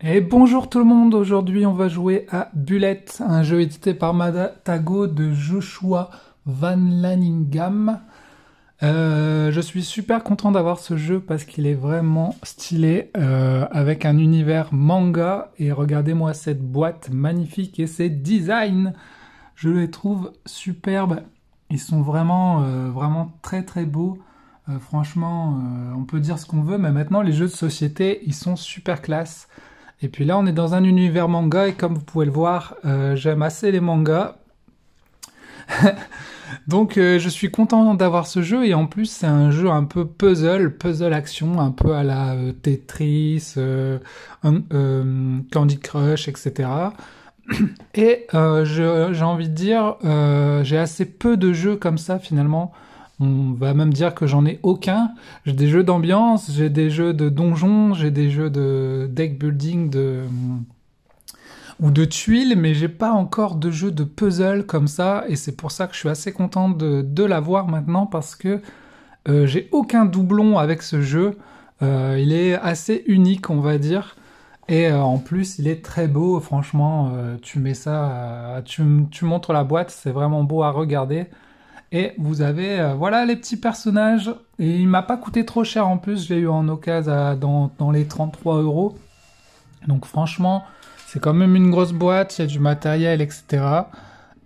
Et bonjour tout le monde, aujourd'hui on va jouer à Bullet, un jeu édité par Matago de Joshua Van Lanningham. Je suis super content d'avoir ce jeu parce qu'il est vraiment stylé, avec un univers manga, et regardez-moi cette boîte magnifique et ses designs. Je les trouve superbes, ils sont vraiment très très beaux. Franchement, on peut dire ce qu'on veut, mais maintenant les jeux de société, ils sont super classe. Et puis là, on est dans un univers manga, et comme vous pouvez le voir, j'aime assez les mangas. Donc je suis content d'avoir ce jeu, et en plus c'est un jeu un peu puzzle action, un peu à la Tetris, Candy Crush, etc. Et j'ai envie de dire, j'ai assez peu de jeux comme ça finalement. On va même dire que j'en ai aucun. J'ai des jeux d'ambiance, j'ai des jeux de donjons, j'ai des jeux de deck building, ou de tuiles, mais j'ai pas encore de jeu de puzzle comme ça, et c'est pour ça que je suis assez content de l'avoir maintenant, parce que j'ai aucun doublon avec ce jeu. Il est assez unique, on va dire. Et en plus, il est très beau, franchement. Tu mets ça, tu montres la boîte, c'est vraiment beau à regarder. Et vous avez, voilà, les petits personnages. Et il m'a pas coûté trop cher en plus, je l'ai eu en occasion dans les 33 euros. Donc franchement, c'est quand même une grosse boîte, il y a du matériel, etc.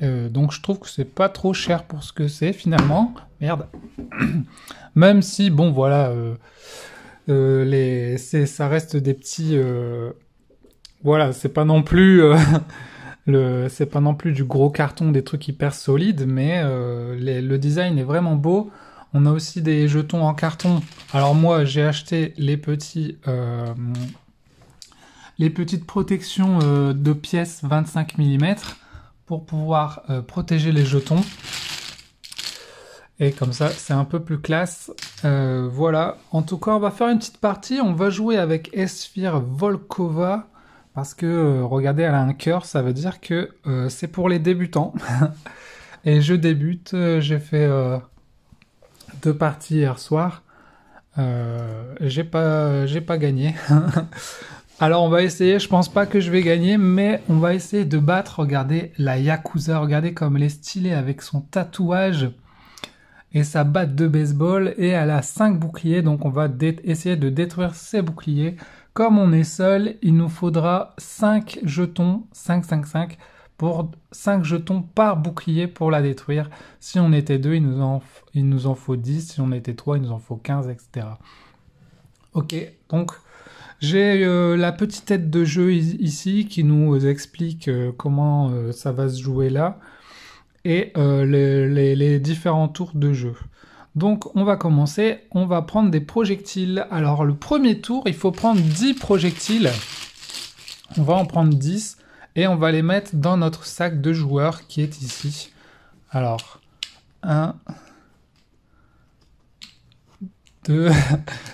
Donc je trouve que c'est pas trop cher pour ce que c'est finalement. Merde. Même si, bon, voilà, ça reste des petits. Voilà, c'est pas non plus c'est pas non plus du gros carton, des trucs hyper solides, mais le design est vraiment beau. On a aussi des jetons en carton. Alors moi, j'ai acheté les petites protections de pièces 25 mm pour pouvoir protéger les jetons. Et comme ça, c'est un peu plus classe. Voilà. En tout cas, on va faire une petite partie. On va jouer avec Esfir Volkova. Parce que, regardez, elle a un cœur. Ça veut dire que c'est pour les débutants. Et je débute. J'ai fait 2 parties hier soir. J'ai pas gagné. Alors on va essayer, je pense pas que je vais gagner, mais on va essayer de battre. Regardez la Yakuza, regardez comme elle est stylée avec son tatouage et sa batte de baseball, et elle a 5 boucliers, donc on va essayer de détruire ces boucliers. Comme on est seul, il nous faudra 5 jetons, 5, pour 5 jetons par bouclier pour la détruire. Si on était 2, il nous en faut 10, si on était 3, il nous en faut 15, etc. Ok, donc j'ai la petite tête de jeu ici qui nous explique comment ça va se jouer là, et les différents tours de jeu. Donc on va commencer, on va prendre des projectiles. Alors le premier tour, il faut prendre 10 projectiles. On va en prendre 10 et on va les mettre dans notre sac de joueurs qui est ici. Alors 1, 2,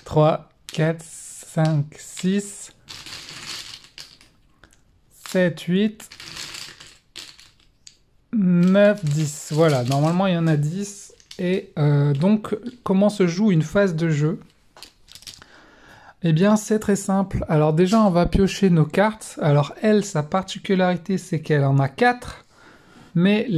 3, 4, 5, 6, 7, 8, 9, 10. Voilà, normalement il y en a 10. Et donc, comment se joue une phase de jeu? Eh bien, c'est très simple. Alors déjà, on va piocher nos cartes. Alors elle, sa particularité, c'est qu'elle en a 4, mais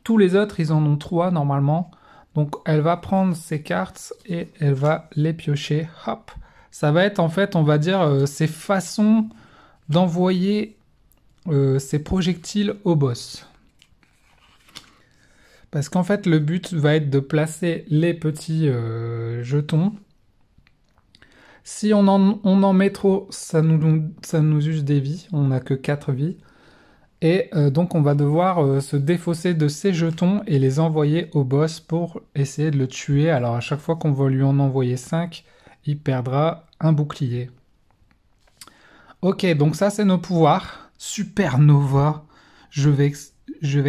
tous les autres, ils en ont 3 normalement. Donc elle va prendre ses cartes et elle va les piocher. Hop. Ça va être, en fait, on va dire, ses façons d'envoyer ses projectiles au boss. Parce qu'en fait, le but va être de placer les petits jetons. Si on en met trop, ça nous use des vies. On n'a que 4 vies. Et donc, on va devoir se défausser de ces jetons et les envoyer au boss pour essayer de le tuer. Alors, à chaque fois qu'on va lui en envoyer 5, il perdra un bouclier. Ok, donc ça, c'est nos pouvoirs. Supernova. Je vais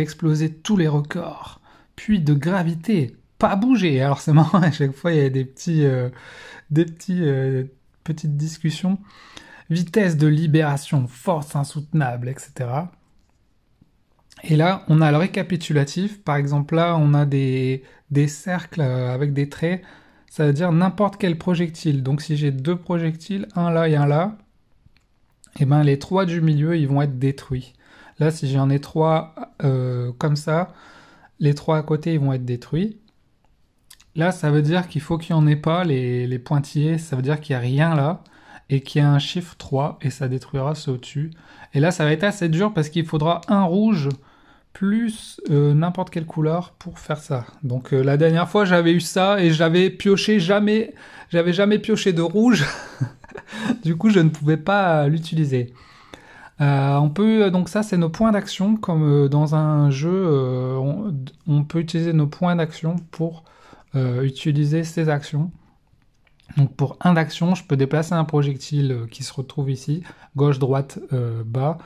exploser tous les records. Puis de gravité, pas bouger. Alors c'est marrant, à chaque fois il y a petites discussions. Vitesse de libération, force insoutenable, etc. Et là, on a le récapitulatif. Par exemple, là, on a des cercles avec des traits. Ça veut dire n'importe quel projectile. Donc si j'ai 2 projectiles, un là et un là, et ben les 3 du milieu, ils vont être détruits. Là, si j'en ai 3 comme ça, les 3 à côté, ils vont être détruits. Là, ça veut dire qu'il faut qu'il n'y en ait pas, les pointillés, ça veut dire qu'il n'y a rien là, et qu'il y a un chiffre 3, et ça détruira ceux au-dessus. Et là, ça va être assez dur, parce qu'il faudra un rouge, plus n'importe quelle couleur pour faire ça. Donc la dernière fois, j'avais eu ça, et j'avais jamais pioché de rouge, du coup, je ne pouvais pas l'utiliser. On peut donc ça c'est nos points d'action comme dans un jeu on peut utiliser nos points d'action pour utiliser ces actions. Donc pour 1 d'action je peux déplacer un projectile qui se retrouve ici, gauche, droite, bas.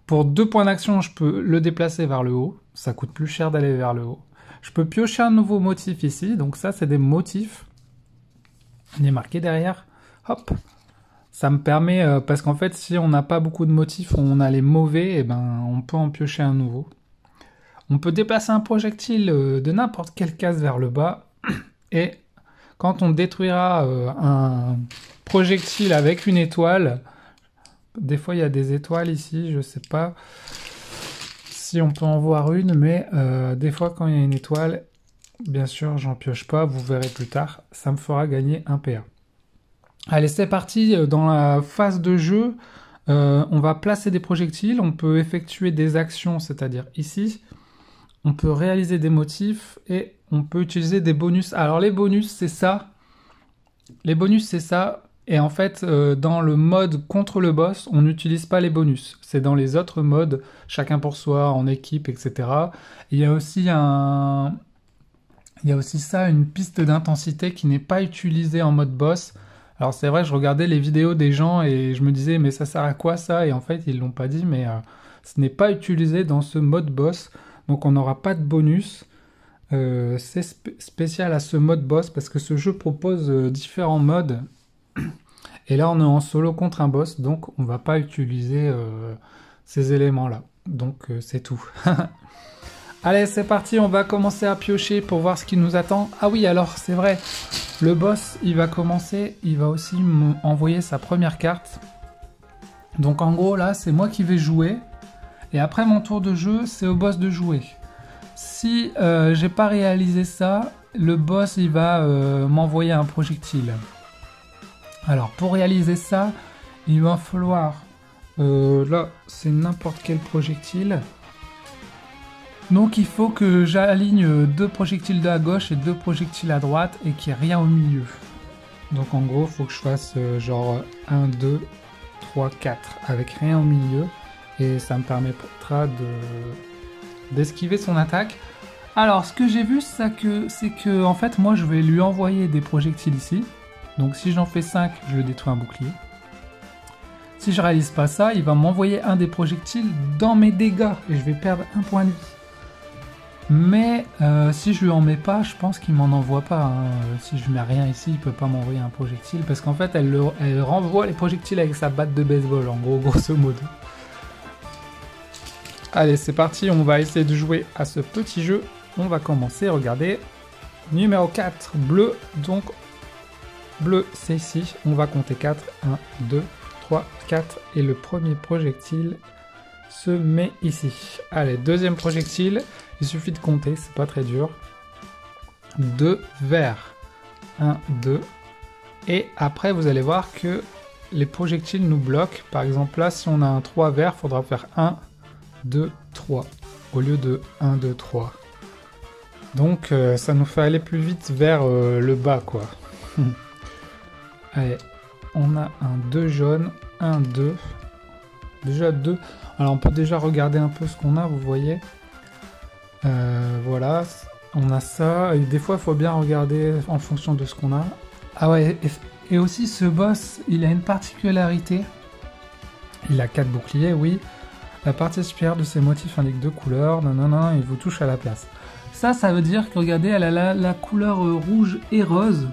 Pour 2 points d'action je peux le déplacer vers le haut, ça coûte plus cher d'aller vers le haut. Je peux piocher un nouveau motif ici, donc ça c'est des motifs. Il est marqué derrière, hop. Ça me permet, parce qu'en fait, si on n'a pas beaucoup de motifs, on a les mauvais, et ben, on peut en piocher un nouveau. On peut déplacer un projectile de n'importe quelle case vers le bas, et quand on détruira un projectile avec une étoile, des fois il y a des étoiles ici, je sais pas si on peut en voir une, mais des fois quand il y a une étoile, bien sûr, j'en pioche pas, vous verrez plus tard, ça me fera gagner un PA. Allez, c'est parti, dans la phase de jeu, on va placer des projectiles, on peut effectuer des actions, c'est-à-dire ici, on peut réaliser des motifs et on peut utiliser des bonus. Alors les bonus, c'est ça. Les bonus, c'est ça. Et en fait, dans le mode contre le boss, on n'utilise pas les bonus. C'est dans les autres modes, chacun pour soi, en équipe, etc. Il y a aussi ça, une piste d'intensité qui n'est pas utilisée en mode boss. Alors c'est vrai, je regardais les vidéos des gens et je me disais mais ça sert à quoi ça? Et en fait ils l'ont pas dit, mais ce n'est pas utilisé dans ce mode boss, donc on n'aura pas de bonus. C'est spécial à ce mode boss parce que ce jeu propose différents modes. Et là on est en solo contre un boss, donc on va pas utiliser ces éléments là. Donc c'est tout. Allez, c'est parti, on va commencer à piocher pour voir ce qui nous attend. Ah oui, alors c'est vrai, le boss, il va aussi m'envoyer sa première carte. Donc en gros, là, c'est moi qui vais jouer. Et après mon tour de jeu, c'est au boss de jouer. Si j'ai pas réalisé ça, le boss, il va m'envoyer un projectile. Alors, pour réaliser ça, il va falloir... là, c'est n'importe quel projectile. Donc il faut que j'aligne 2 projectiles à gauche et 2 projectiles à droite et qu'il n'y ait rien au milieu. Donc en gros, il faut que je fasse genre 1, 2, 3, 4 avec rien au milieu. Et ça me permettra d'esquiver son attaque. Alors ce que j'ai vu, c'est que en fait moi je vais lui envoyer des projectiles ici. Donc si j'en fais 5, je le détruis un bouclier. Si je réalise pas ça, il va m'envoyer un des projectiles dans mes dégâts et je vais perdre 1 point de vie. Mais si je lui en mets pas, je pense qu'il m'en envoie pas. Hein. Si je mets rien ici, il peut pas m'envoyer un projectile parce qu'en fait, elle renvoie les projectiles avec sa batte de baseball, en gros, grosso modo. Allez, c'est parti, on va essayer de jouer à ce petit jeu. On va commencer, regardez. Numéro 4, bleu. Donc, bleu, c'est ici. On va compter 4. 1, 2, 3, 4. Et le premier projectile se met ici. Allez, deuxième projectile. Il suffit de compter, c'est pas très dur. 2 verts. 1, 2. Et après, vous allez voir que les projectiles nous bloquent. Par exemple, là, si on a un 3 vert, il faudra faire 1, 2, 3. Au lieu de 1, 2, 3. Donc, ça nous fait aller plus vite vers le bas, quoi. Allez, on a un 2 jaune. 1, 2. Déjà 2. Alors, on peut déjà regarder un peu ce qu'on a, vous voyez. Voilà, on a ça, et des fois il faut bien regarder en fonction de ce qu'on a. Ah ouais, et aussi ce boss, il a une particularité. Il a 4 boucliers, oui. La partie supérieure de ses motifs indique 2 couleurs, nanana, il vous touche à la place. Ça veut dire que, regardez, elle a la couleur rouge et rose.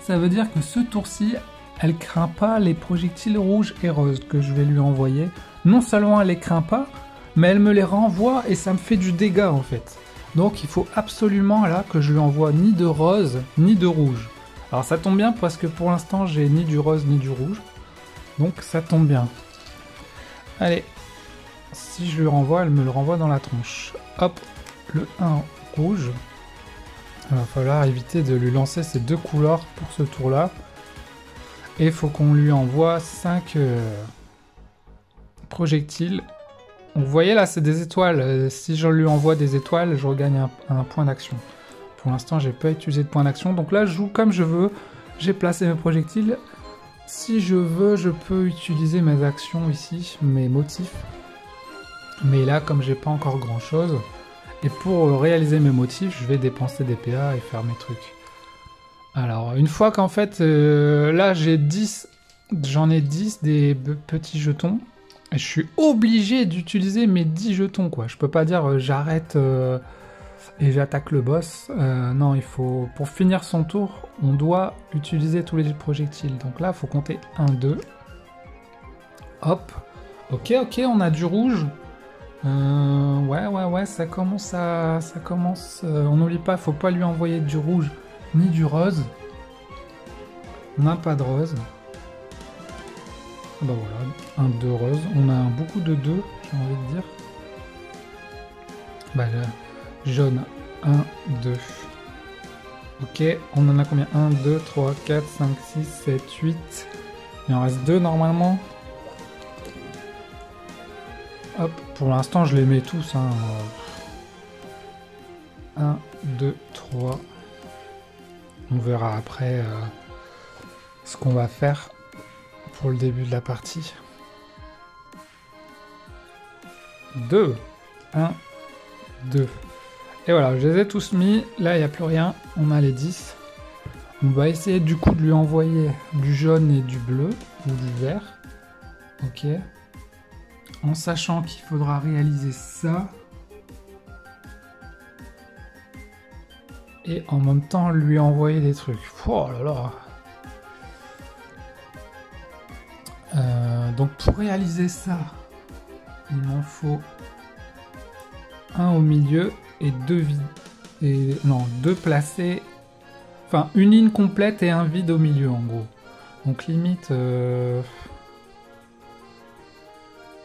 Ça veut dire que ce tour-ci, elle craint pas les projectiles rouges et roses que je vais lui envoyer. Non seulement elle les craint pas, mais elle me les renvoie et ça me fait du dégât en fait. Donc il faut absolument là que je lui envoie ni de rose ni de rouge. Alors ça tombe bien parce que pour l'instant j'ai ni du rose ni du rouge. Donc ça tombe bien. Allez. Si je lui renvoie, elle me le renvoie dans la tronche. Hop, le 1 rouge. Il va falloir éviter de lui lancer ces 2 couleurs pour ce tour-là. Et il faut qu'on lui envoie 5 projectiles. Vous voyez là, c'est des étoiles. Si je lui envoie des étoiles, je regagne un point d'action. Pour l'instant, j'ai pas utilisé de point d'action. Donc là, je joue comme je veux. J'ai placé mes projectiles. Si je veux, je peux utiliser mes actions ici, mes motifs. Mais là, comme j'ai pas encore grand chose, et pour réaliser mes motifs, je vais dépenser des PA et faire mes trucs. Alors, une fois qu'en fait, là j'ai 10, j'en ai 10 des petits jetons, et je suis obligé d'utiliser mes 10 jetons, quoi. Je peux pas dire j'arrête et j'attaque le boss. Non, il faut, pour finir son tour, on doit utiliser tous les projectiles. Donc là, il faut compter 1, 2. Hop. Ok, on a du rouge. Ouais, ça commence. On n'oublie pas, faut pas lui envoyer du rouge ni du rose. On n'a pas de rose. Bah voilà, un 2 rose. On a beaucoup de 2, j'ai envie de dire. Bah là, jaune, 1, 2. Ok, on en a combien? 1, 2, 3, 4, 5, 6, 7, 8. Il en reste 2 normalement. Hop, pour l'instant je les mets tous. 1, 2, 3. On verra après ce qu'on va faire pour le début de la partie. 2. 1, 2. Et voilà, je les ai tous mis. Là, il n'y a plus rien. On a les 10. On va essayer du coup de lui envoyer du jaune et du bleu. Ou du vert. Ok. En sachant qu'il faudra réaliser ça. Et en même temps lui envoyer des trucs. Oh là là. Donc pour réaliser ça, il m'en faut un au milieu et 2 vides. Et non, 2 placés. Enfin, une ligne complète et un vide au milieu en gros. Donc limite...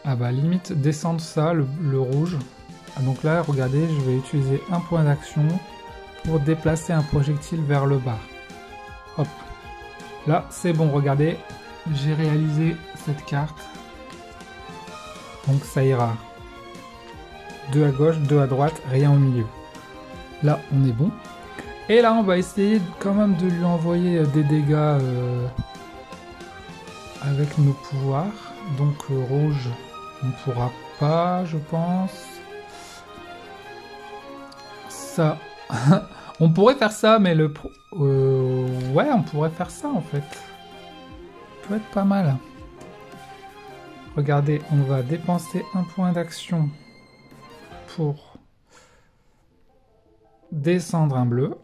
Ah bah limite descendre ça, le rouge. Donc là, regardez, je vais utiliser un point d'action pour déplacer un projectile vers le bas. Hop. Là, c'est bon, regardez. J'ai réalisé cette carte. Donc ça ira. 2 à gauche, 2 à droite, rien au milieu. Là, on est bon. Et là, on va essayer quand même de lui envoyer des dégâts avec nos pouvoirs. Donc rouge, on ne pourra pas, je pense. Ça... on pourrait faire ça, mais le... ouais, on pourrait faire ça, en fait. Ça peut être pas mal. Regardez, on va dépenser un point d'action pour descendre un bleu.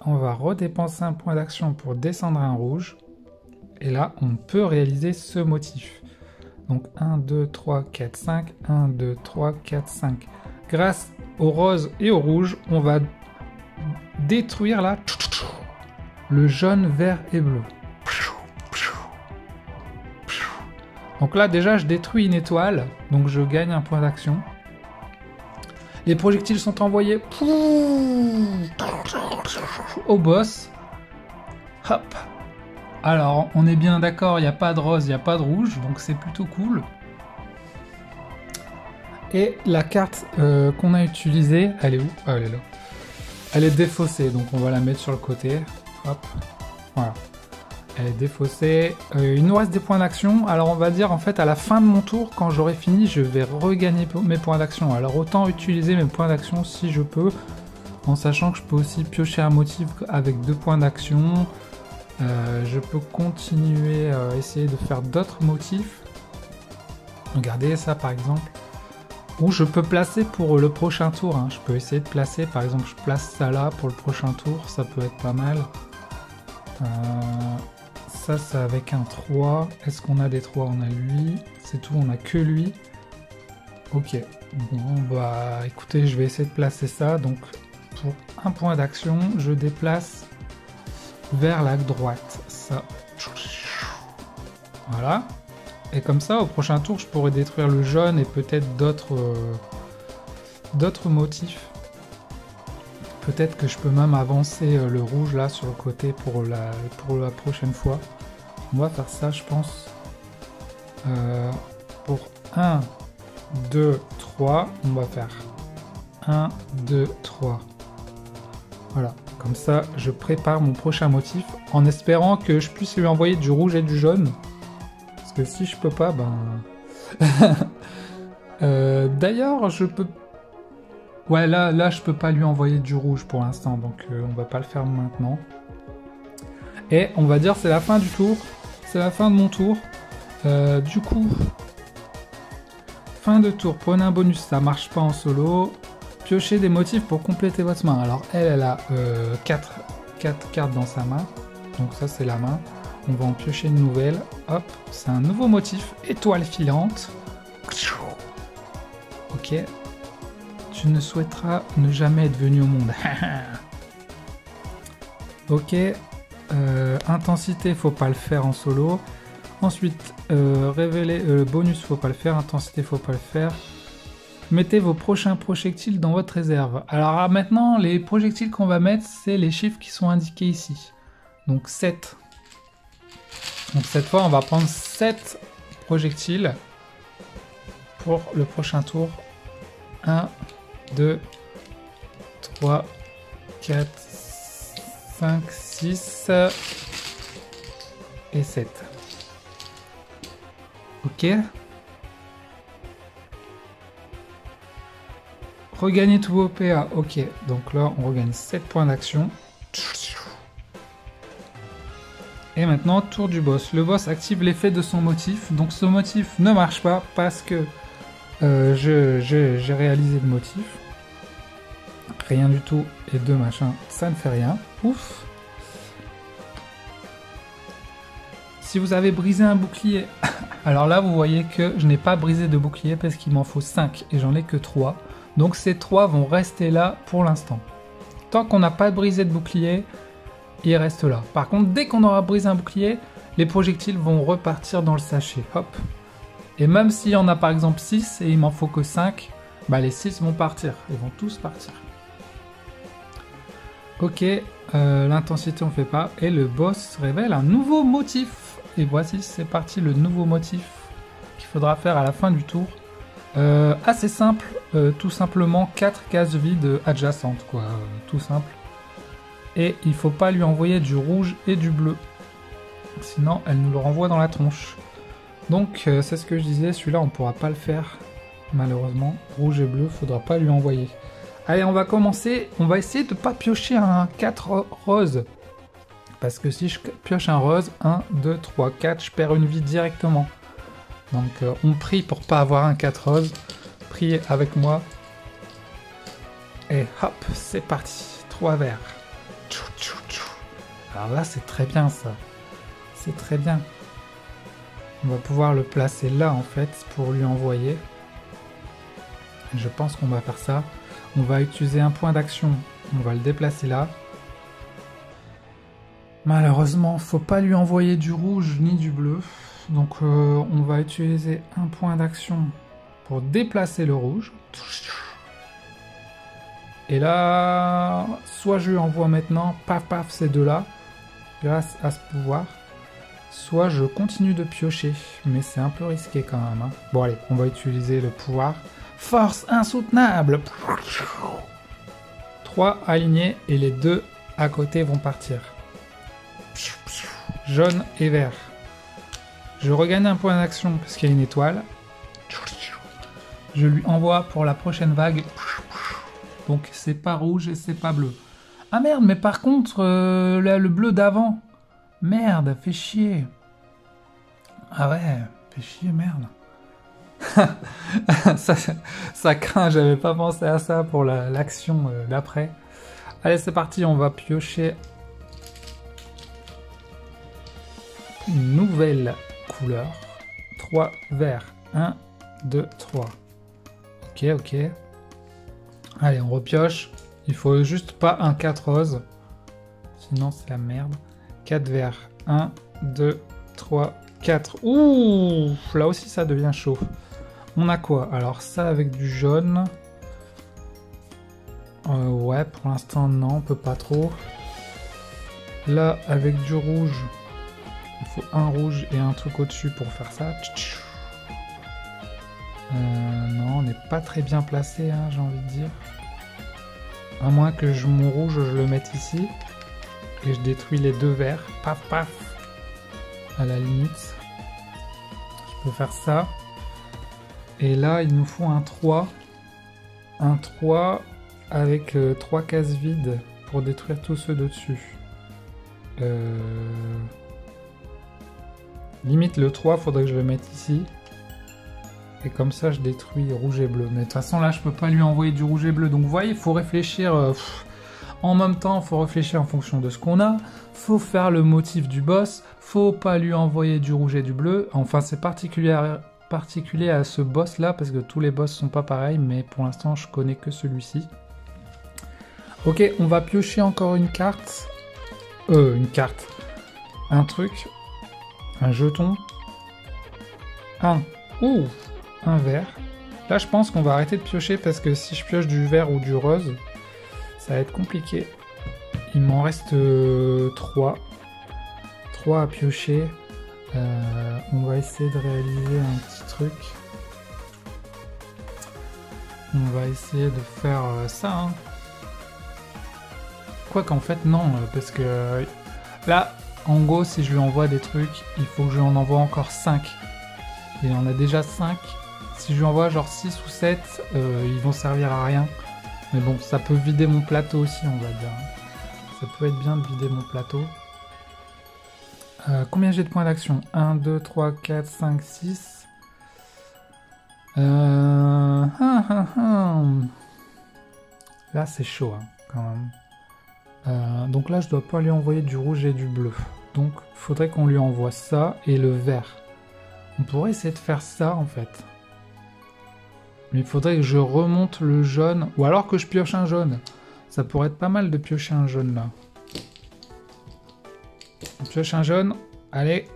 On va redépenser un point d'action pour descendre un rouge. Et là, on peut réaliser ce motif. Donc 1, 2, 3, 4, 5. 1, 2, 3, 4, 5. Grâce au rose et au rouge, on va détruire là le jaune, vert et bleu. Donc là, déjà, je détruis une étoile. Donc je gagne un point d'action. Les projectiles sont envoyés au boss. Hop. Alors, on est bien d'accord, il n'y a pas de rose, il n'y a pas de rouge, donc c'est plutôt cool. Et la carte qu'on a utilisée, elle est où? Ah, elle est là. Elle est défaussée, donc on va la mettre sur le côté. Hop, voilà. Elle est défaussée. Il nous reste des points d'action. Alors on va dire en fait à la fin de mon tour, quand j'aurai fini, je vais regagner mes points d'action. Alors autant utiliser mes points d'action si je peux, en sachant que je peux aussi piocher un motif avec 2 points d'action. Je peux continuer à essayer de faire d'autres motifs. Regardez ça par exemple. Ou je peux placer pour le prochain tour. Hein. Je peux essayer de placer, par exemple, je place ça là pour le prochain tour. Ça peut être pas mal. Ça, c'est avec un 3. Est-ce qu'on a des 3? On a lui. C'est tout, on a que lui. Ok. Bon, bah écoutez, je vais essayer de placer ça. Donc, pour un point d'action, je déplace vers la droite. Ça. Voilà. Et comme ça, au prochain tour, je pourrais détruire le jaune et peut-être d'autres motifs. Peut-être que je peux même avancer le rouge là sur le côté pour la prochaine fois. On va faire ça, je pense. Pour 1, 2, 3, on va faire 1, 2, 3. Voilà, comme ça, je prépare mon prochain motif en espérant que je puisse lui envoyer du rouge et du jaune. Parce que si je peux pas, ben... D'ailleurs, je peux... Ouais, là, je peux pas lui envoyer du rouge pour l'instant, donc on va pas le faire maintenant. Et on va dire c'est la fin du tour. C'est la fin de mon tour. Du coup, fin de tour, prenez un bonus, ça marche pas en solo. Piochez des motifs pour compléter votre main. Alors elle a 4 cartes dans sa main. Donc ça c'est la main. On va en piocher une nouvelle. Hop, c'est un nouveau motif. Étoile filante. Ok. Tu ne souhaiteras ne jamais être venu au monde. Ok. Intensité, faut pas le faire en solo. Ensuite, révéler bonus, faut pas le faire. Intensité, faut pas le faire. Mettez vos prochains projectiles dans votre réserve. Alors maintenant, les projectiles qu'on va mettre, c'est les chiffres qui sont indiqués ici. Donc 7. Donc cette fois, on va prendre 7 projectiles pour le prochain tour. 1, 2, 3, 4, 5, 6 et 7. Ok. Regagnez tous vos PA. Ok. Donc là, on regagne 7 points d'action. Et maintenant, tour du boss. Le boss active l'effet de son motif. Donc ce motif ne marche pas parce que j'ai réalisé le motif. Rien du tout et deux machins, ça ne fait rien. Ouf. Si vous avez brisé un bouclier, alors là vous voyez que je n'ai pas brisé de bouclier parce qu'il m'en faut 5 et j'en ai que 3. Donc ces 3 vont rester là pour l'instant. Tant qu'on n'a pas brisé de bouclier, ils restent là. Par contre, dès qu'on aura brisé un bouclier, les projectiles vont repartir dans le sachet. Hop. Et même s'il y en a par exemple 6 et il m'en faut que 5, bah les 6 vont partir. Ils vont tous partir. Ok, l'intensité on fait pas. Et le boss révèle un nouveau motif. Et voici, c'est parti, le nouveau motif qu'il faudra faire à la fin du tour. Assez simple, tout simplement 4 cases vides adjacentes, quoi. Tout simple. Et il faut pas lui envoyer du rouge et du bleu. Sinon, elle nous le renvoie dans la tronche. Donc, c'est ce que je disais, celui-là, on pourra pas le faire. Malheureusement, rouge et bleu, faudra pas lui envoyer. Allez, on va commencer. On va essayer de pas piocher un 4 rose. Parce que si je pioche un rose, 1, 2, 3, 4, je perds une vie directement. Donc, on prie pour pas avoir un 4 rose. Priez avec moi. Et hop, c'est parti. 3 verts. Alors là, c'est très bien, ça. C'est très bien. On va pouvoir le placer là, en fait, pour lui envoyer. Je pense qu'on va faire ça. On va utiliser un point d'action. On va le déplacer là. Malheureusement, faut pas lui envoyer du rouge ni du bleu. Donc, on va utiliser un point d'action pour déplacer le rouge. Et là, soit je lui envoie maintenant, paf paf, ces deux-là, grâce à ce pouvoir. Soit je continue de piocher, mais c'est un peu risqué quand même. Hein. Bon allez, on va utiliser le pouvoir. Force insoutenable. 3 alignés et les 2 à côté vont partir. Jaune et vert. Je regagne un point d'action parce qu'il y a une étoile. Je lui envoie pour la prochaine vague. Donc c'est pas rouge et c'est pas bleu. Ah merde, mais par contre, là, le bleu d'avant. Merde, fait chier. Ah ouais, fait chier, merde. ça craint, j'avais pas pensé à ça pour l'action d'après. Allez, c'est parti, on va piocher une nouvelle couleur. 3 verts. 1, 2, 3. Ok, ok. Allez, on repioche. Il faut juste pas un 4 rose. Sinon, c'est la merde. 4 verts. 1, 2, 3, 4. Ouh, là aussi ça devient chaud. On a quoi? Alors ça avec du jaune. Ouais, pour l'instant non, on peut pas trop. Là avec du rouge. Il faut un rouge et un truc au-dessus pour faire ça. Non, on n'est pas très bien placé, hein, j'ai envie de dire. À moins que mon rouge, je le mette ici. Et je détruis les deux verts. Paf, paf. À la limite. Je peux faire ça. Et là, il nous faut un 3. Un 3 avec 3 cases vides pour détruire tous ceux de dessus. Limite, le 3, faudrait que je le mette ici. Et comme ça, je détruis rouge et bleu. Mais de toute façon, là, je peux pas lui envoyer du rouge et bleu. Donc, vous voyez, il faut réfléchir... en même temps, il faut réfléchir en fonction de ce qu'on a. Faut faire le motif du boss. Faut pas lui envoyer du rouge et du bleu. Enfin, c'est particulier à ce boss-là, parce que tous les boss sont pas pareils. Mais pour l'instant, je connais que celui-ci. Ok, on va piocher encore une carte. Une carte. Un truc. Un jeton. Ouh, un vert. Là, je pense qu'on va arrêter de piocher parce que si je pioche du vert ou du rose, ça va être compliqué. Il m'en reste 3. 3 à piocher. On va essayer de réaliser un petit truc. On va essayer de faire ça. Hein. Quoi qu'en fait, non, parce que là, en gros, si je lui envoie des trucs, il faut que je lui en envoie encore 5. Et on a déjà 5. Si je lui envoie genre 6 ou 7, ils vont servir à rien. Mais bon, ça peut vider mon plateau aussi, on va dire. Ça peut être bien de vider mon plateau. Combien j'ai de points d'action? 1, 2, 3, 4, 5, 6. Là, c'est chaud, hein, quand même. Donc là, je dois pas lui envoyer du rouge et du bleu. Donc, il faudrait qu'on lui envoie ça et le vert. On pourrait essayer de faire ça, en fait. Mais il faudrait que je remonte le jaune. Ou alors que je pioche un jaune. Ça pourrait être pas mal de piocher un jaune, là. On pioche un jaune. Allez.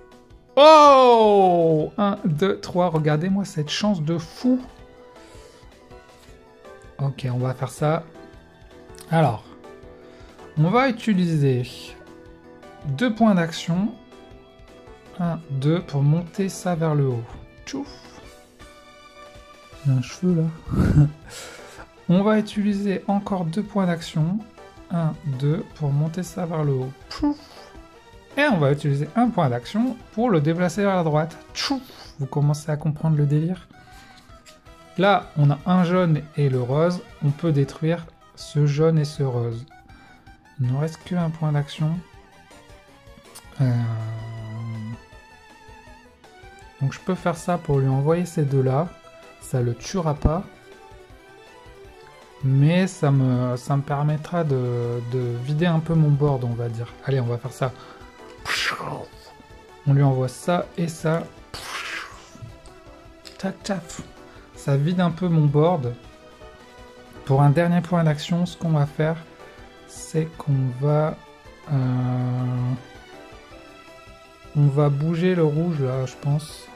Oh 1, 2, 3. Regardez-moi cette chance de fou. Ok, on va faire ça. Alors. On va utiliser 2 points d'action. 1, 2 pour monter ça vers le haut. Tchouf. Il y a un cheveu là. On va utiliser encore 2 points d'action. 1, 2 pour monter ça vers le haut. Tchouf. Et on va utiliser un point d'action pour le déplacer vers la droite. Tchouf. Vous commencez à comprendre le délire. Là, on a un jaune et le rose. On peut détruire ce jaune et ce rose. Il ne nous reste qu'un point d'action. Donc je peux faire ça pour lui envoyer ces deux-là. Ça le tuera pas. Mais ça me permettra de vider un peu mon board, on va dire. Allez, on va faire ça. On lui envoie ça et ça. Tac, tac. Ça vide un peu mon board. Pour un dernier point d'action, ce qu'on va faire, c'est qu'on va... on va bouger le rouge là, je pense.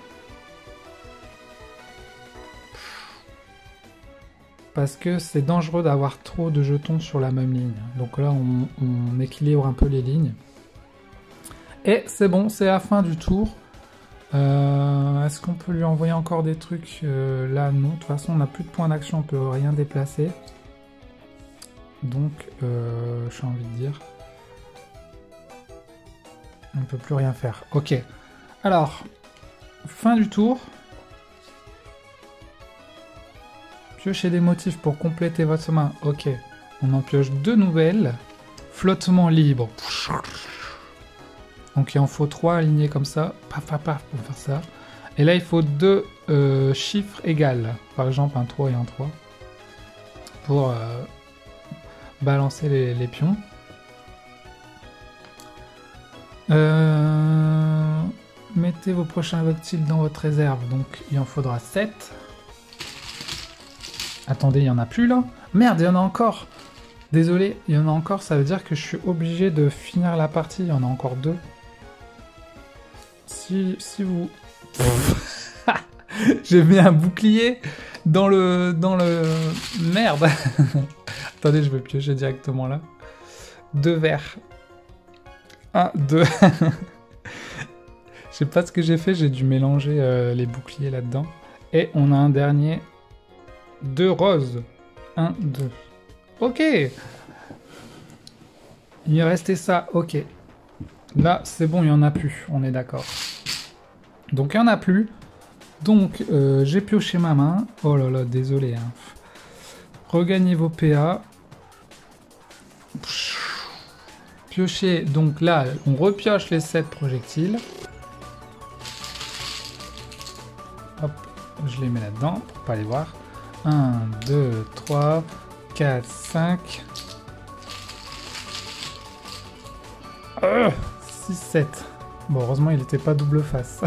Parce que c'est dangereux d'avoir trop de jetons sur la même ligne. Donc là, on équilibre un peu les lignes. Et c'est bon, c'est la fin du tour. Est-ce qu'on peut lui envoyer encore des trucs? Là, non. De toute façon, on n'a plus de points d'action, on peut rien déplacer. Donc, j'ai envie de dire... on ne peut plus rien faire. Ok. Alors, fin du tour. Piochez des motifs pour compléter votre main. Ok. On en pioche 2 nouvelles. Flottement libre. Donc il en faut 3 alignés comme ça. Paf, paf, paf pour faire ça. Et là, il faut 2 chiffres égaux. Par exemple, un 3 et un 3. Pour balancer les pions. Mettez vos prochains volatiles dans votre réserve. Donc il en faudra 7. Attendez, il n'y en a plus là? Merde, il y en a encore! Désolé, il y en a encore, ça veut dire que je suis obligé de finir la partie. Il y en a encore 2. Si si vous... J'ai mis un bouclier dans le... Merde. Attendez, je vais piocher directement là. 2 verres. 1, 2. Je sais pas ce que j'ai fait, j'ai dû mélanger les boucliers là-dedans. Et on a un dernier. 2 roses. 1, 2. Ok. Il me restait ça, ok. Là, c'est bon, il n'y en a plus, on est d'accord. Donc, il n'y en a plus. Donc, j'ai pioché ma main. Oh là là, désolé. Hein. Regagnez vos PA. Piochez. Donc là, on repioche les 7 projectiles. Hop, je les mets là-dedans pour pas les voir. 1, 2, 3, 4, 5... 6, 7. Bon, heureusement, il n'était pas double face.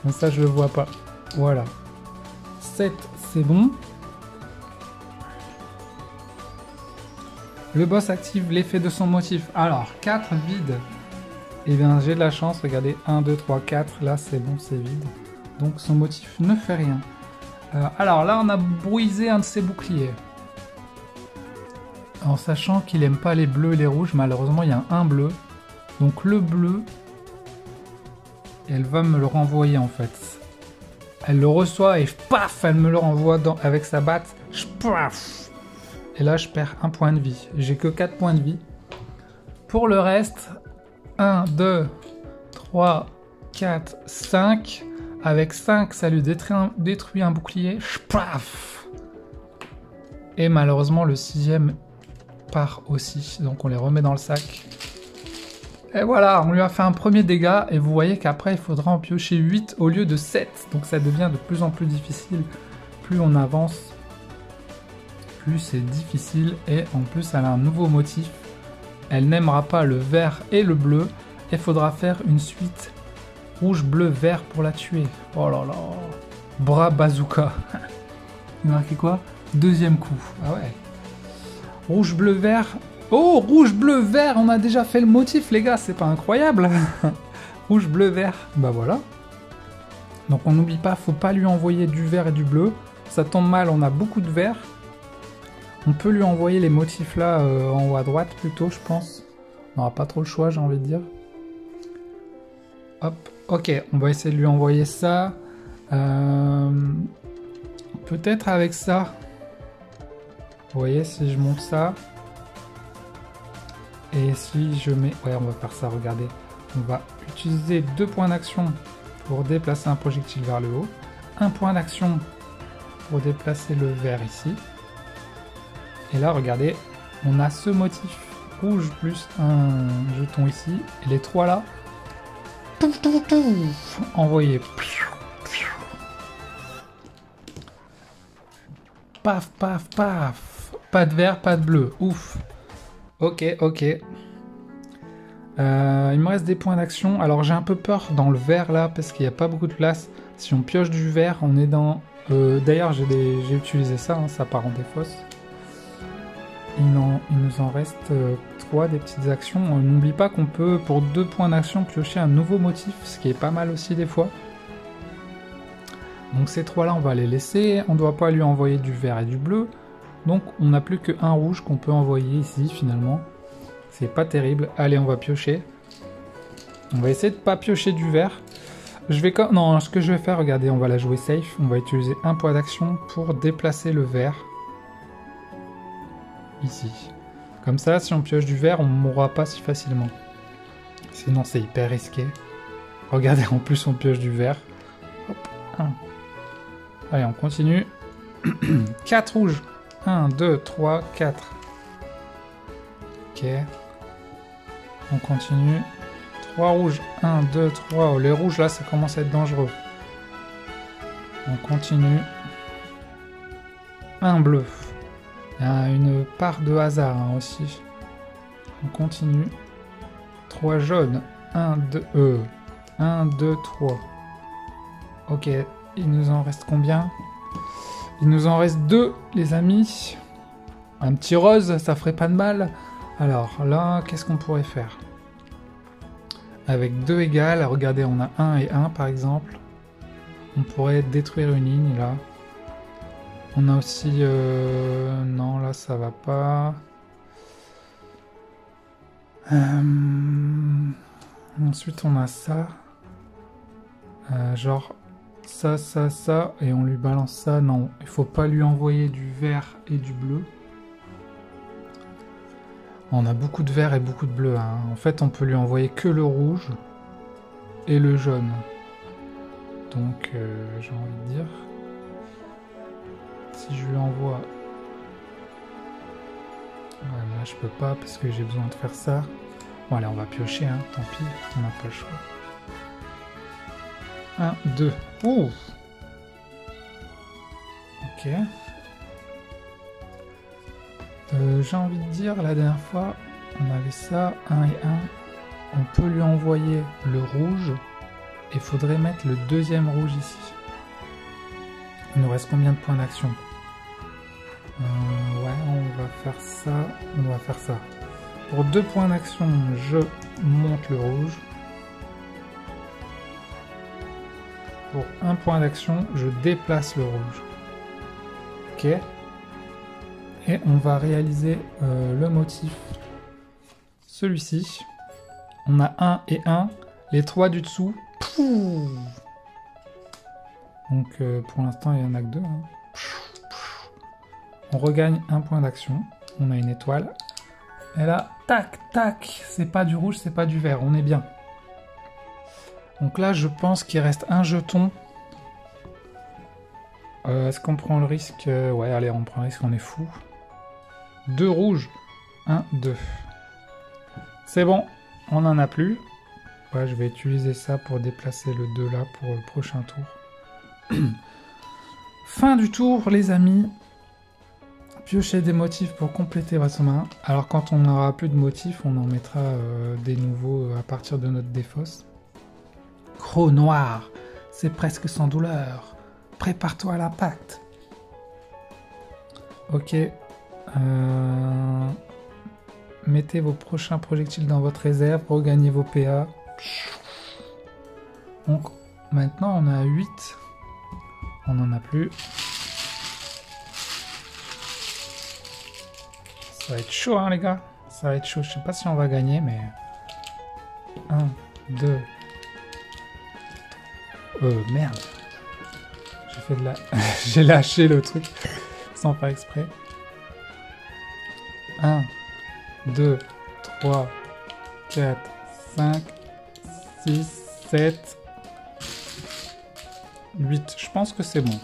Donc ça, je le vois pas. Voilà. 7, c'est bon. Le boss active l'effet de son motif. Alors, 4 vides. Eh bien, j'ai de la chance. Regardez, 1, 2, 3, 4. Là, c'est bon, c'est vide. Donc, son motif ne fait rien. Alors là, on a brisé un de ses boucliers. En sachant qu'il aime pas les bleus et les rouges, malheureusement il y a un bleu. Donc le bleu, elle va me le renvoyer en fait. Elle le reçoit et paf, elle me le renvoie avec sa batte. Paf. Et là je perds 1 point de vie. J'ai que 4 points de vie. Pour le reste, 1, 2, 3, 4, 5. Avec 5, ça lui détruit un bouclier. Paf. Et malheureusement le 6e part aussi, donc on les remet dans le sac. Et voilà, on lui a fait un premier dégât, et vous voyez qu'après il faudra en piocher 8 au lieu de 7, donc ça devient de plus en plus difficile. Plus on avance, plus c'est difficile, et en plus elle a un nouveau motif. Elle n'aimera pas le vert et le bleu, et il faudra faire une suite rouge, bleu, vert pour la tuer. Oh là là, bras bazooka. Il marquait quoi? 2e coup, ah ouais. Rouge, bleu, vert. Oh, rouge, bleu, vert. On a déjà fait le motif, les gars. C'est pas incroyable. Rouge, bleu, vert. Bah voilà. Donc on n'oublie pas, faut pas lui envoyer du vert et du bleu. Ça tombe mal, on a beaucoup de vert. On peut lui envoyer les motifs là en haut à droite plutôt, je pense. On n'aura pas trop le choix, j'ai envie de dire. Hop. Ok, on va essayer de lui envoyer ça. Peut-être avec ça. Vous voyez, si je monte ça, et si je mets... Ouais, on va faire ça, regardez. On va utiliser 2 points d'action pour déplacer un projectile vers le haut. 1 point d'action pour déplacer le vert ici. Et là, regardez, on a ce motif rouge plus un jeton ici. Et les 3 là, envoyé. Paf, paf, paf. Pas de vert, pas de bleu. Ouf. Ok, ok. Il me reste des points d'action. Alors j'ai un peu peur dans le vert là parce qu'il n'y a pas beaucoup de place. Si on pioche du vert, on est dans... D'ailleurs j'ai utilisé ça, hein, ça part en défausse. Il nous en reste 3 des petites actions. N'oublie pas qu'on peut pour 2 points d'action piocher un nouveau motif, ce qui est pas mal aussi des fois. Donc ces 3 là on va les laisser. On ne doit pas lui envoyer du vert et du bleu. Donc on n'a plus qu'un rouge qu'on peut envoyer ici finalement. C'est pas terrible. Allez, on va piocher. On va essayer de pas piocher du vert. Non, ce que je vais faire, regardez, on va la jouer safe. On va utiliser 1 point d'action pour déplacer le vert. Ici. Comme ça, si on pioche du vert, on ne mourra pas si facilement. Sinon, c'est hyper risqué. Regardez, en plus, on pioche du vert. Hop, 1. Allez, on continue. 4 rouges. 1, 2, 3, 4. Ok. On continue. 3 rouges. 1, 2, 3. Oh, les rouges, là, ça commence à être dangereux. On continue. 1 bleu. Il y a une part de hasard hein, aussi. On continue. 3 jaunes. 1, 2, 1, 2, 3. Ok. Il nous en reste combien ? Il nous en reste 2, les amis. Un petit rose, ça ferait pas de mal. Alors là, qu'est-ce qu'on pourrait faire ? avec 2 égales. Regardez, on a 1 et 1 par exemple. On pourrait détruire une ligne là. On a aussi... non, là ça va pas. Ensuite on a ça. Genre ça, ça, ça. Et on lui balance ça. Non, il faut pas lui envoyer du vert et du bleu. On a beaucoup de vert et beaucoup de bleu. Hein. En fait, on peut lui envoyer que le rouge et le jaune. Donc, j'ai envie de dire... Si je lui envoie... Ouais, là, je peux pas parce que j'ai besoin de faire ça. Bon, allez, on va piocher, hein. Tant pis, on n'a pas le choix. 1, 2. Ouh! Ok. J'ai envie de dire, la dernière fois, on avait ça, 1 et 1. On peut lui envoyer le rouge. Il faudrait mettre le deuxième rouge ici. Il nous reste combien de points d'action? Ouais, on va faire ça. On va faire ça. Pour 2 points d'action, je monte le rouge. Pour 1 point d'action, je déplace le rouge. Ok. Et on va réaliser le motif. Celui-ci. On a 1 et 1. Les 3 du dessous. Pouh. Donc pour l'instant, il n'y en a que 2. Hein. On regagne 1 point d'action. On a une étoile. Et là, tac, tac. C'est pas du rouge, c'est pas du vert. On est bien. Donc là, je pense qu'il reste un jeton. Est-ce qu'on prend le risque? Ouais, allez, on prend le risque, on est fou. 2 rouges. 1, 2. C'est bon, on n'en a plus. Ouais, je vais utiliser ça pour déplacer le 2 là pour le prochain tour. Fin du tour, les amis. Piochez des motifs pour compléter votre main. Alors quand on n'aura plus de motifs, on en mettra des nouveaux à partir de notre défausse. Croc noir, c'est presque sans douleur. Prépare-toi à l'impact. Ok. Mettez vos prochains projectiles dans votre réserve, regagnez vos PA. Donc maintenant on a 8. On n'en a plus. Ça va être chaud hein les gars. Ça va être chaud. Je sais pas si on va gagner mais... 1, 2... merde. J'ai fait de la... J'ai lâché le truc sans faire exprès. 1, 2, 3, 4, 5, 6, 7, 8. Je pense que c'est bon.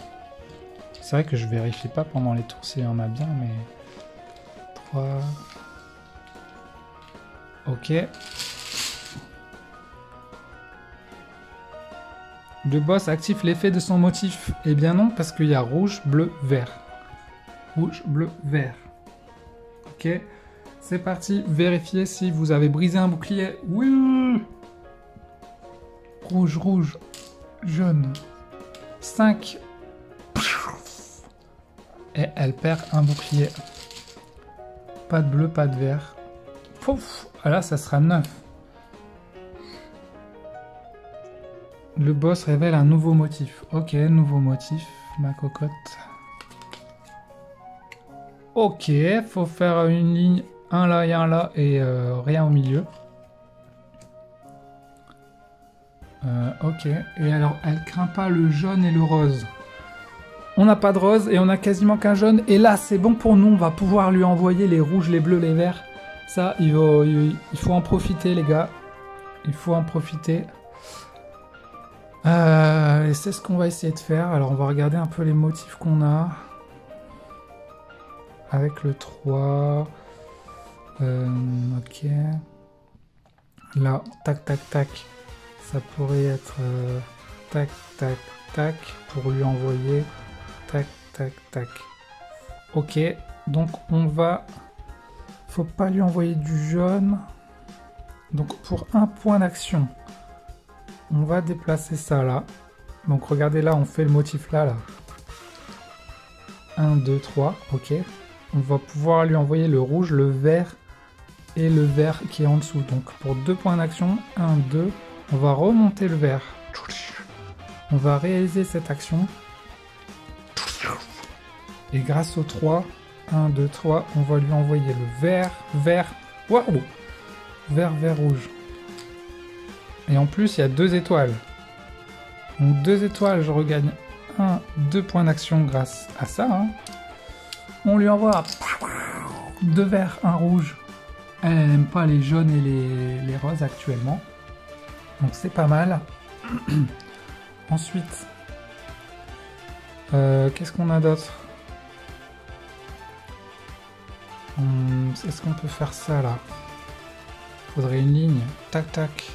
C'est vrai que je vérifie pas pendant les tours s'il y en a bien, mais... 3... Ok. Le boss active l'effet de son motif. Eh bien non, parce qu'il y a rouge, bleu, vert. Rouge, bleu, vert. Ok. C'est parti. Vérifiez si vous avez brisé un bouclier. Oui. Rouge, rouge, jaune. 5. Et elle perd un bouclier. Pas de bleu, pas de vert. Pouf. Là, ça sera 9. Le boss révèle un nouveau motif. Ok, nouveau motif, ma cocotte. Ok, faut faire une ligne, un là et un là, et rien au milieu. Ok, et alors, elle craint pas le jaune et le rose. On n'a pas de rose, et on a quasiment qu'un jaune. Et là, c'est bon pour nous, on va pouvoir lui envoyer les rouges, les bleus, les verts. Ça, il faut en profiter, les gars. Il faut en profiter. Et c'est ce qu'on va essayer de faire. Alors on va regarder un peu les motifs qu'on a. Avec le 3. Ok. Là, tac, tac, tac. Ça pourrait être tac, tac, tac. Pour lui envoyer tac, tac, tac. Ok. Donc on va... Faut pas lui envoyer du jaune. Donc pour un point d'action... On va déplacer ça là. Donc regardez là, on fait le motif là. 1, 2, 3. Ok. On va pouvoir lui envoyer le rouge, le vert et le vert qui est en dessous. Donc pour 2 points d'action, 1, 2, on va remonter le vert. On va réaliser cette action. Et grâce au 3, 1, 2, 3, on va lui envoyer le vert, vert, waouh, vert, vert, rouge. Et en plus, il y a 2 étoiles. Donc 2 étoiles, je regagne 2 points d'action grâce à ça. Hein. On lui envoie 2 verts, 1 rouge. Elle n'aime pas les jaunes et les roses actuellement. Donc c'est pas mal. Ensuite, qu'est-ce qu'on a d'autre? Est-ce qu'on peut faire ça là? Faudrait une ligne, tac tac,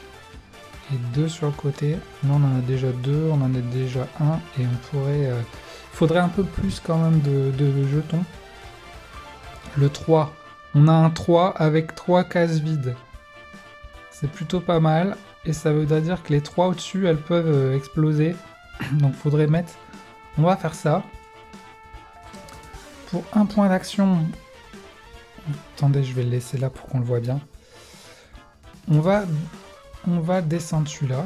et 2 sur le côté. Là on en a déjà 2, on en a déjà 1, et on pourrait... faudrait un peu plus quand même de jetons. Le 3, on a un 3 avec 3 cases vides. C'est plutôt pas mal, et ça veut dire que les 3 au-dessus, elles peuvent exploser. Donc faudrait mettre... On va faire ça. Pour 1 point d'action... Attendez, je vais le laisser là pour qu'on le voit bien. On va descendre celui-là.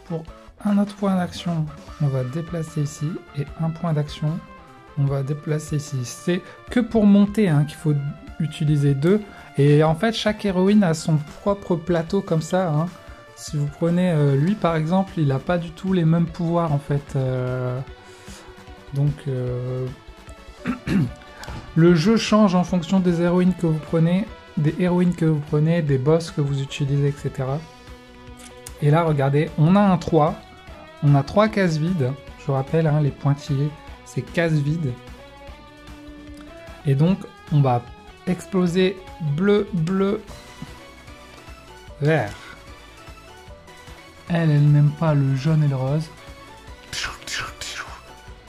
Pour un autre point d'action, on va déplacer ici. Et 1 point d'action, on va déplacer ici. C'est que pour monter hein, qu'il faut utiliser 2. Et en fait, chaque héroïne a son propre plateau comme ça. Hein. Si vous prenez lui par exemple, il n'a pas du tout les mêmes pouvoirs en fait. Donc... Le jeu change en fonction des héroïnes que vous prenez, des boss que vous utilisez, etc. Et là, regardez, on a un 3, on a 3 cases vides. Je vous rappelle, hein, les pointillés, c'est cases vides. Et donc, on va exploser bleu, bleu, vert. Elle n'aime pas le jaune et le rose.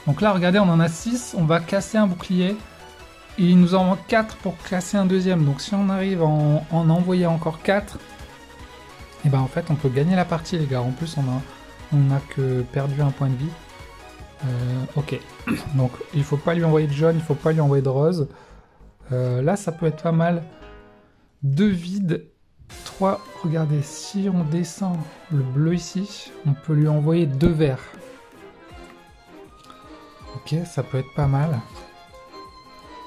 Donc là, regardez, on en a 6, on va casser un bouclier. Et il nous en manque 4 pour casser un deuxième. Donc si on arrive à en envoyer encore 4, et ben en fait on peut gagner la partie les gars. En plus on a que perdu un point de vie. Ok. Donc il faut pas lui envoyer de jaune, il faut pas lui envoyer de rose. Là ça peut être pas mal. 2 vides. 3. Regardez, si on descend le bleu ici, on peut lui envoyer 2 verts. Ok, ça peut être pas mal.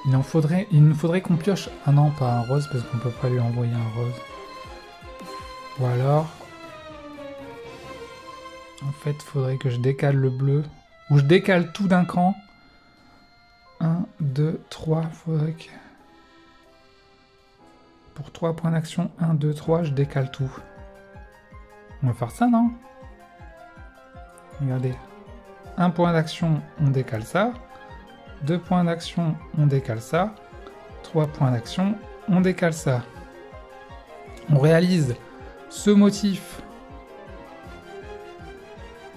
Il nous faudrait qu'on pioche... Ah non, pas un rose, parce qu'on peut pas lui envoyer un rose. Ou alors... En fait, il faudrait que je décale le bleu. Ou je décale tout d'un cran. 1, 2, 3, faudrait que... Pour 3 points d'action, 1, 2, 3, je décale tout. On va faire ça, non? Regardez. 1 point d'action, on décale ça. 2 points d'action, on décale ça. 3 points d'action, on décale ça. On réalise ce motif.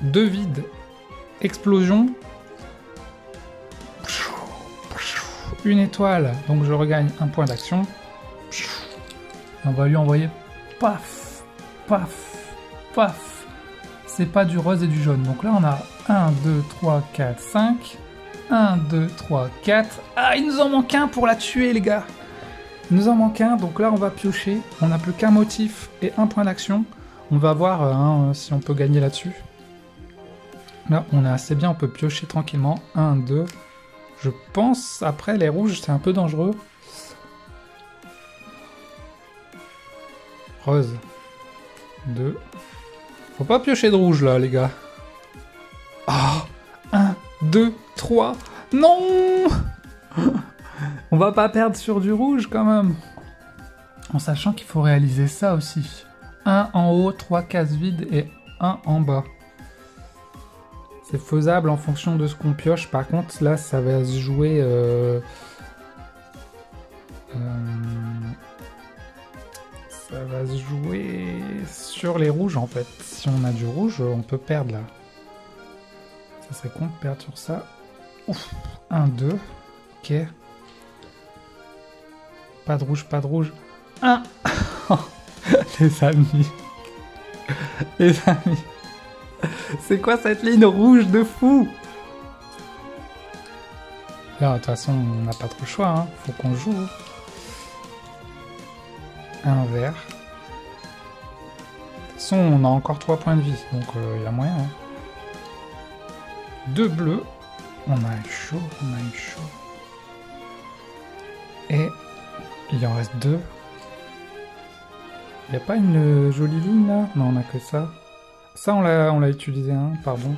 2 vides, explosion. Une étoile, donc je regagne 1 point d'action. On va lui envoyer paf, paf, paf. C'est pas du rose et du jaune. Donc là, on a 1, 2, 3, 4, 5. 1, 2, 3, 4. Ah, il nous en manque un pour la tuer, les gars. Il nous en manque un, donc là, on va piocher. On n'a plus qu'un motif et 1 point d'action. On va voir hein, si on peut gagner là-dessus. Là, on est assez bien, on peut piocher tranquillement. 1, 2. Je pense, après, les rouges, c'est un peu dangereux. Rose. 2. Faut pas piocher de rouge, là, les gars. Ah, 1, 2, 3. Non. On va pas perdre sur du rouge quand même. En sachant qu'il faut réaliser ça aussi. 1 en haut, 3 cases vides et 1 en bas. C'est faisable en fonction de ce qu'on pioche. Par contre, là, ça va se jouer... ça va se jouer sur les rouges en fait. Si on a du rouge, on peut perdre là. Ça serait con de perdre sur ça. Ouf. 1, 2. Ok. Pas de rouge, pas de rouge. 1. Les amis. Les amis. C'est quoi cette ligne rouge de fou? Là, de toute façon, on n'a pas trop le choix. Hein. Faut qu'on joue. un vert. De toute façon, on a encore 3 points de vie, donc il y a moyen. Hein. 2 bleus. On a eu chaud, on a eu chaud. Et il en reste 2. Il n'y a pas une jolie ligne là? Non, on a que ça. Ça, on l'a utilisé, hein, pardon.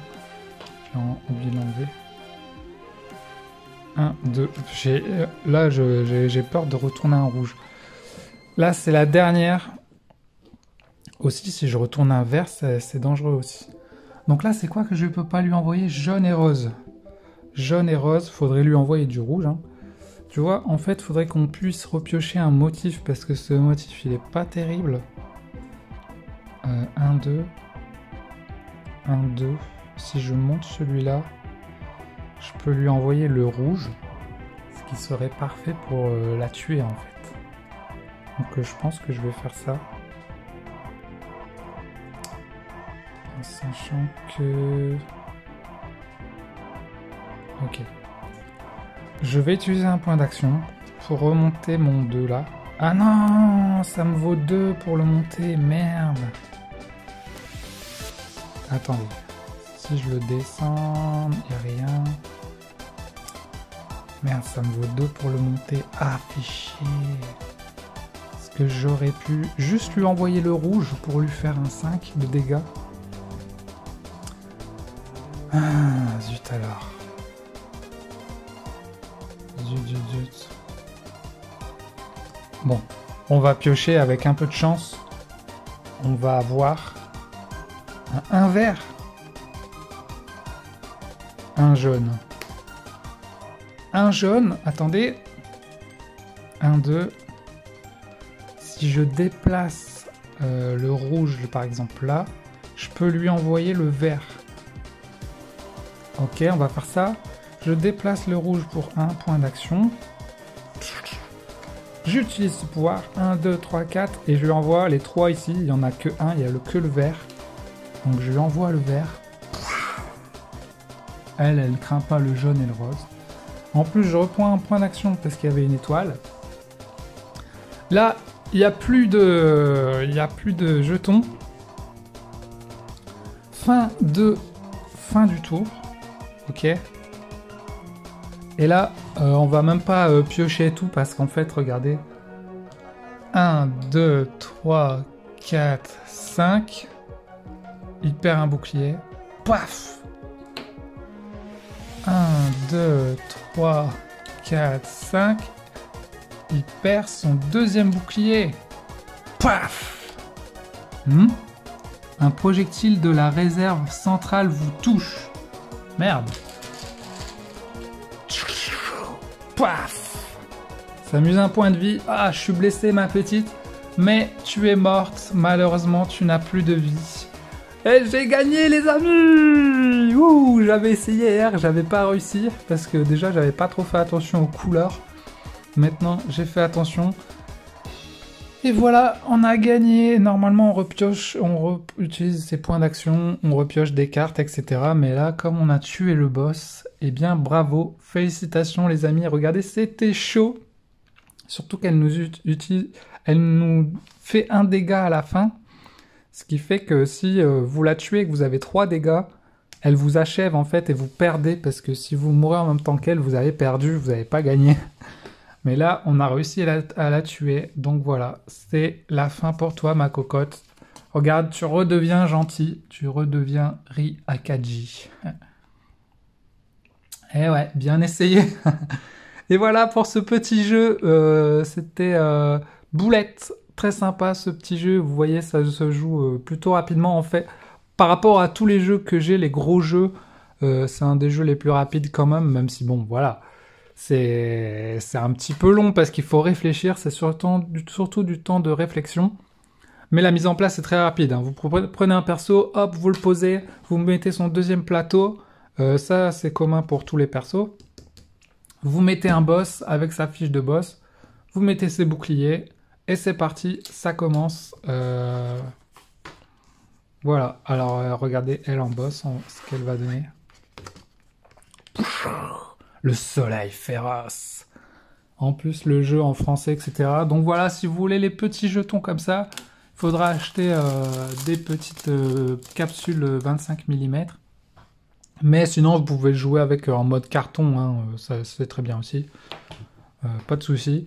J'ai oublié de l'enlever. 1, 2. Là, j'ai peur de retourner un rouge. Là, c'est la dernière. Aussi, si je retourne un vert, c'est dangereux aussi. Donc là, c'est quoi que je ne peux pas lui envoyer? Jaune et rose. Jaune et rose, faudrait lui envoyer du rouge. Hein. Tu vois, en fait, faudrait qu'on puisse repiocher un motif, parce que ce motif, il est pas terrible. 1, 2. 1, 2. Si je monte celui-là, je peux lui envoyer le rouge, ce qui serait parfait pour la tuer, en fait. Donc je pense que je vais faire ça. En sachant que... Ok. Je vais utiliser un point d'action pour remonter mon 2 là. Ah non, ça me vaut 2 pour le monter, merde. Attendez, si je le descends, il n'y a rien. Merde, ça me vaut 2 pour le monter. Ah, fait chier. Est-ce que j'aurais pu juste lui envoyer le rouge pour lui faire un 5 de dégâts? Ah, zut alors. Zut. Bon, on va piocher avec un peu de chance. On va avoir un vert. Un jaune. Un jaune, attendez. 1, 2. Si je déplace le rouge, par exemple là, je peux lui envoyer le vert. Ok, on va faire ça. Je déplace le rouge pour un point d'action. J'utilise ce pouvoir. 1, 2, 3, 4. Et je lui envoie les 3 ici. Il n'y en a que un, il n'y a que le vert. Donc je lui envoie le vert. Elle craint pas le jaune et le rose. En plus, je reprends un point d'action parce qu'il y avait une étoile. Là, il n'y a plus de jetons. Fin du tour. Ok. Et là, on va même pas piocher tout parce qu'en fait, regardez. 1, 2, 3, 4, 5. Il perd un bouclier. Paf! 1, 2, 3, 4, 5. Il perd son deuxième bouclier. Paf! Un projectile de la réserve centrale vous touche. Merde. Paf! Ça m'use un point de vie. Ah, je suis blessé, ma petite. Mais tu es morte. Malheureusement, tu n'as plus de vie. Et j'ai gagné, les amis! Ouh, j'avais essayé hier, j'avais pas réussi. Parce que déjà, j'avais pas trop fait attention aux couleurs. Maintenant, j'ai fait attention. Et voilà, on a gagné. Normalement, on repioche, on utilise ses points d'action, on repioche des cartes, etc. Mais là, comme on a tué le boss, eh bien, bravo. Félicitations, les amis. Regardez, c'était chaud. Surtout qu'elle nous fait un dégât à la fin. Ce qui fait que si vous la tuez et que vous avez 3 dégâts, elle vous achève en fait et vous perdez. Parce que si vous mourrez en même temps qu'elle, vous avez perdu, vous n'avez pas gagné. Mais là, on a réussi à la tuer. Donc voilà, c'est la fin pour toi, ma cocotte. Regarde, tu redeviens gentil. Tu redeviens Ryakaji. Eh ouais, bien essayé. Et voilà pour ce petit jeu. C'était Boulette. Très sympa ce petit jeu. Vous voyez, ça se joue plutôt rapidement en fait. Par rapport à tous les jeux que j'ai, les gros jeux, c'est un des jeux les plus rapides quand même si bon, voilà. C'est un petit peu long parce qu'il faut réfléchir, c'est surtout du temps de réflexion. Mais la mise en place est très rapide. Hein. Vous prenez un perso, hop, vous le posez, vous mettez son deuxième plateau. Ça, c'est commun pour tous les persos. Vous mettez un boss avec sa fiche de boss. Vous mettez ses boucliers. Et c'est parti, ça commence. Voilà, alors regardez, elle en boss, ce qu'elle va donner. Le soleil féroce. En plus, le jeu en français, etc. Donc voilà, si vous voulez les petits jetons comme ça, il faudra acheter des petites capsules 25 mm. Mais sinon, vous pouvez jouer avec en mode carton, hein, ça c'est très bien aussi. Pas de souci.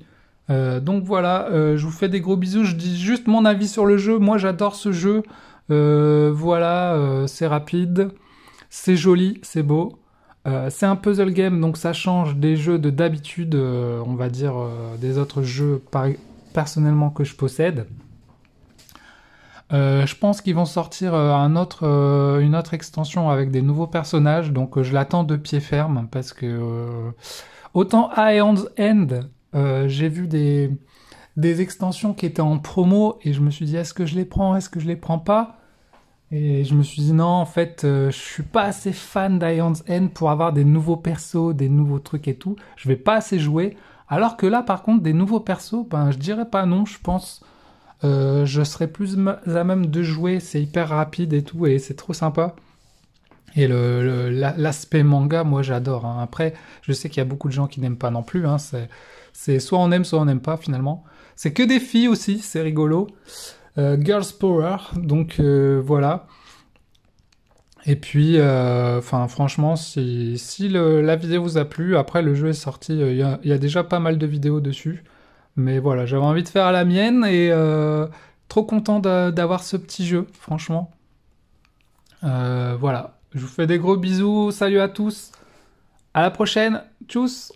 Donc voilà, je vous fais des gros bisous. Je dis juste mon avis sur le jeu. Moi, j'adore ce jeu. Voilà, c'est rapide, c'est joli, c'est beau. C'est un puzzle game, donc ça change des jeux de d'habitude, on va dire, des autres jeux personnellement que je possède. Je pense qu'ils vont sortir une autre extension avec des nouveaux personnages, donc je l'attends de pied ferme parce que autant Ion's End, j'ai vu des extensions qui étaient en promo et je me suis dit est-ce que je les prends, est-ce que je les prends pas? Et je me suis dit non, en fait, je suis pas assez fan d'Ion's End pour avoir des nouveaux persos, des nouveaux trucs et tout. Je vais pas assez jouer. Alors que là, par contre, des nouveaux persos, ben je dirais pas non, je pense. Je serais plus à même de jouer, c'est hyper rapide et tout, et c'est trop sympa. Et l'aspect manga, moi j'adore, hein. Après, je sais qu'il y a beaucoup de gens qui n'aiment pas non plus, hein. C'est soit on aime, soit on n'aime pas finalement. C'est que des filles aussi, c'est rigolo. Girls Power, donc voilà. Et puis, enfin franchement, si la vidéo vous a plu, après le jeu est sorti, il y a déjà pas mal de vidéos dessus. Mais voilà, j'avais envie de faire la mienne et trop content d'avoir ce petit jeu, franchement. Voilà, je vous fais des gros bisous, salut à tous, à la prochaine, tchuss!